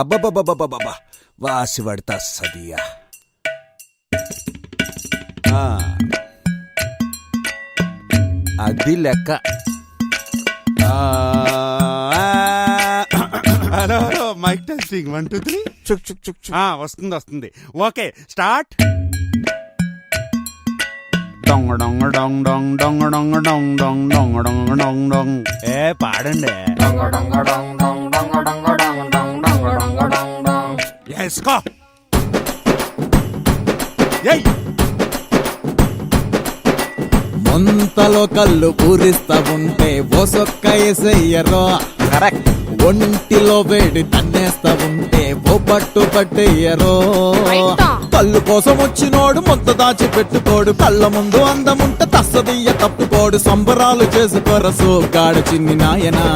అబ్బబ్బబ్బబ్బబ్బబ్బా వాసి పడతా సదియా. అది లెక్క. హలో హలో మైక్ టెస్టింగ్ 1 2 3 చుక్ చుక్ చుక్ చుక్. వస్తుంది వస్తుంది. Okay start. డొంగ డొంగ డొంగ డొంగ డొంగ డొంగ డొంగ డొంగ డొంగ డొంగ డొంగ డొంగ. పాడండి. వేసుకో. ముంతలో కళ్ళు పూరిస్తా ఉంటే ఓసొక్క ఎసయ్యరో. కరెక్ట్. ఒంటిలో వేడి తన్నేస్తా ఉంటే ఓ పట్టు పట్టేయరో. కళ్ళు కోసం వచ్చినోడు మొత్త దాచి పెట్టుకోడు, కళ్ళ ముందు అందముంటే తస్సదియ్య తప్పుకోడు. సంబరాలు చేసుకోరసు గాడు చిన్ని నాయనా.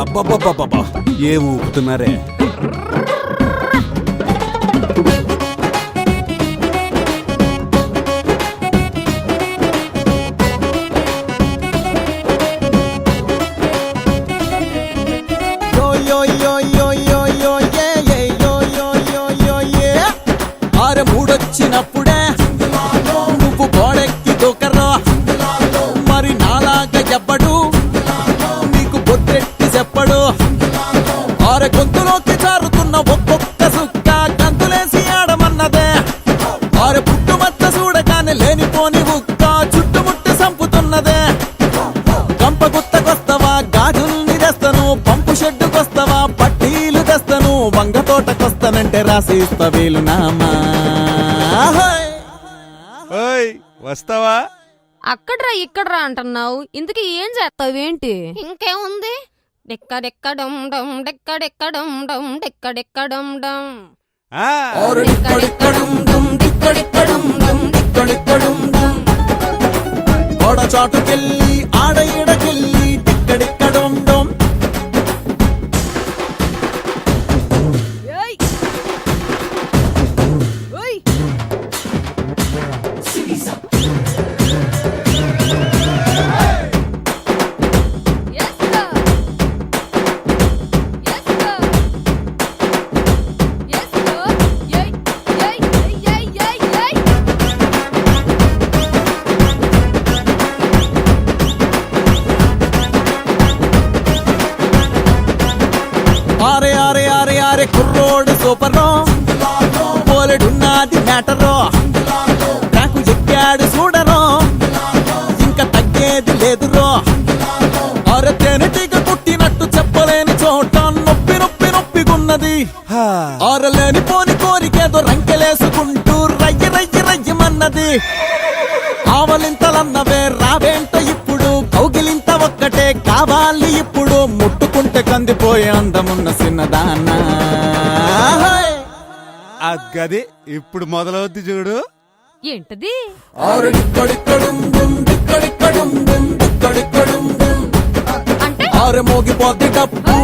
అబ్బబ్బబ్బబ్బా ఏం ఊపుతున్నారే. మూడొచ్చినప్పుడే నువ్వు గోడెక్కి దూకరో. మరి నాలాగా చెప్పడు నీకు బొత్తెట్టి చెప్పడు. ఆరె గొంతులోకి జారుతున్న ఒక్కొక్క సుక్క గంతులేసి ఆడమన్నదే. ఆరె పుట్టుమచ్చ చూడగానే లేనిపోని ఉక్క చుట్టుముట్టి సంపుతున్నదే. గంప గుత్తకొస్తావా గాజుల్ని తెస్తను, పంపు షెడ్డుకొస్తావా పట్టీలు తెస్తను, వంగ తోటకొస్తానంటే రాసిస్తా వీలు నామా. వస్తావా? అక్కడ్రా ఇక్కడ్రా అంటున్నావు, ఇందుకు ఏం చేస్తావేంటి? ఇంకేముంది, డెక్కడెక్కడం డమ్ డెక్కడెక్కడం డమ్ డెక్కడెక్కడం డమ్ గోడ చాటుకెళ్ళి ఆడ ఈడకెళ్ళి డెక్కడెక్కడం డమ్. ఆరే ఆరే ఆరే ఆరే కుర్రోడు సూపరో, పోలెడున్నది మ్యాటరో. నాకు ఎక్కాడు చూడరో, ఇంకా తగ్గేది లేదురో. ఆరే తేనెటీగ కుట్టినట్టు చెప్పలేని చోట నొప్పి నొప్పి నొప్పిగున్నది. ఆరలేని పోని కోరికేదో రంకెలేసుకుంటూ రయ్య రయ్య రయ్యమన్నది. ఆవలింతలన్నవే రావేంట ఇప్పుడు, కౌగిలింత ఒక్కటే కావాలి ఇప్పుడు. ముట్టుకుంటే కందిపోయే అందమున్న చిన్నదానా. అగ్గది ఇప్పుడు మొదలవుద్ది చూడు. ఏంటది? ఆరె మోగిపోద్ది డప్పు